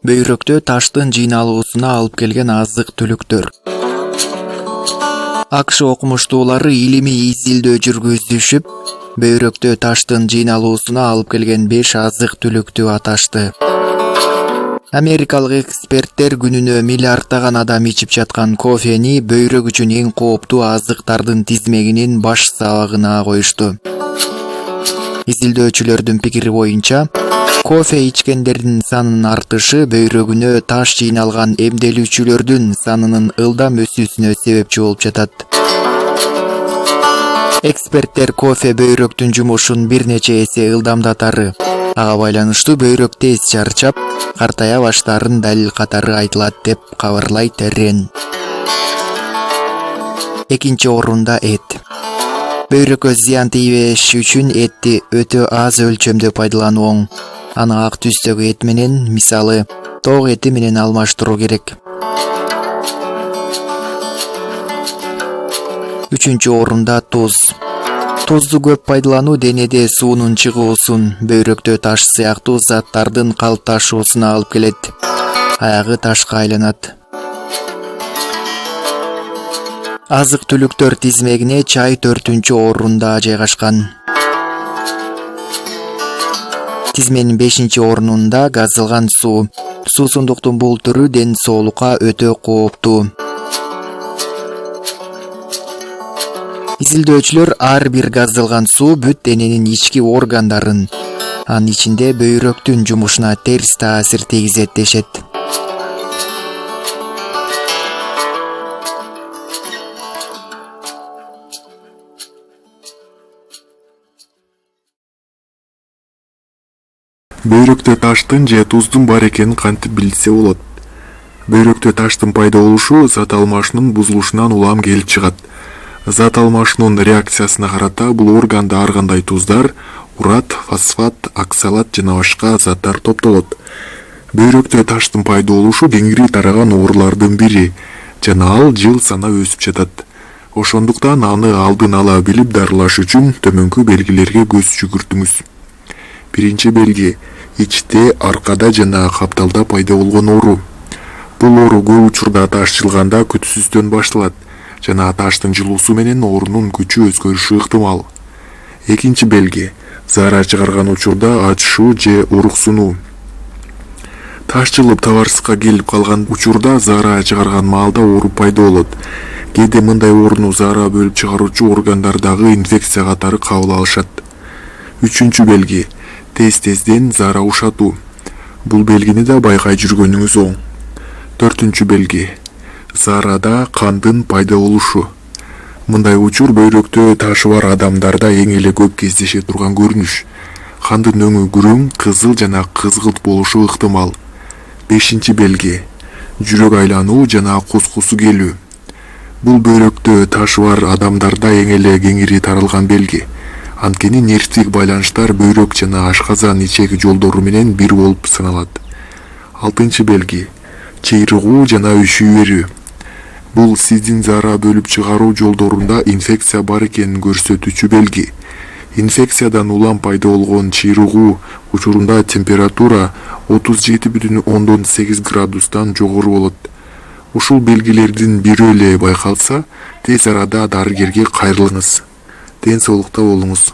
Бөйрөктө таштын жыйналуусуна алып келген азык-түлүктөр. АКШ окумуштуулары илимий изилдөө жүргүзүшүп, бөйрөктө таштын жыйналуусуна алып келген 5 азык-түлүктү аташты. Америкалык эксперттер күнүнө миллиарддаган адам ичип жаткан кофени бөйрөк үчүн эң кооптуу азыктардын тизмегинин баш сабагына коюшту. Изилдөөчүлөрдүн пикири боюнча, кофе ичкендердин санынын артышы бөйрөгүнө таш жыйналган эмделүүчүлөрдүн санынын ылдам өсүүсүнө себепчи болуп жатат. Эксперттер кофе бөйрөктүн жумушун бир нече эсе ылдамдатары, ага байланыштуу бөйрөк тез чарчап, картая баштаарын далил катары айтылат деп кабарлайт РЕН. Экинчи орунда эт. Бөйрөккө зыян тийбеш үчүн этти өтө аз өлчөмдө пайдалануу оң. Аны ак түстөгү эт менен, мисалы, тоок эти менен алмаштыруу керек. Үчүнчү орунда туз. Тузду көп пайдалануу денеде суунун чыгуусун, бөйрөктө таш сыяктуу заттардын калыпташуусуна алып келет. Аягы ташка айланат. Азык-түлүктөр тизмегине чай 4-чү орунда жайгашкан. Тизменин 5-чи орунунда газдалган суу. Суусундуктун бул түрү ден соолукка өтө кооптуу. Изилдөөчүлөр ар бир газдалган суу бүт дененин ички органдарын, анын ичинде бөйрөктүн жумушуна терс таасир тийгизет дешет. Бөйрөктө таштын же туздун бар экенин кантип билсе болот? Бөйрөктө таштын пайда болушу зат алмашуунун бузулушунан улам келип чыгат. Зат алмашуунун реакциясына карата бул органда ар кандай туздар, урат, фосфат, оксалат жана башка заттар топтолот. Бөйрөктө таштын пайда болушу кеңири тараган оорулардын бири жана ал жыл санап өсүп жатат. Ошондуктан аны алдын ала билип дарылаш үчүн төмөнкү белгилерге көз жүгүртүңүз. Биринчи белги: ичте, аркада жана капталда пайда болгон оору. Бул оору көп учурда таш жылганда күтүүсүздөн башталат жана таштын жылуусу менен оорунун күчү өзгөрүшү ыктымал. Экинчи белги: заара чыгарган учурда ачышуу же уруксунуу. Таш жылып табарсызга келип калган учурда заара чыгарган маалда оору пайда болот. Кээде мындай ооруну заара бөлүп чыгаруучу органдардагы инфекция катары кабыл алышат. Үчүнчү белги: тез-тезден заара ушатуу. Бул белгини да байкай жүргөнүңүз оң. Төртүнчү белги: заарада кандын пайда болушу. Мындай учур бөйрөктө ташы бар адамдарда эң эле көп кездеше турган көрүнүш. Кандын өңү күрөң, кызыл жана кызгылт болушу ыктымал. Бешинчи белги: жүрөк айлануу жана кускусу келүү. Бул бөйрөктө ташы бар адамдарда эң эле кеңири таралган белги. Анткени нервтик байланыштар бөйрөк жана ашказан ичек жолдору менен бир болуп саналат. Алтынчы белги: чыйрыгуу жана үшүй берүү. Бул сиздин заара бөлүп чыгаруу жолдорунда инфекция бар экенин көрсөтүүчү белги. Инфекциядан улам пайда болгон чыйрыгуу учурунда температура 37,8 градустан жогору болот. Ушул белгилердин бири эле байкалса, тез арада дарыгерге кайрылыңыз. Ден соолукта болуңуз.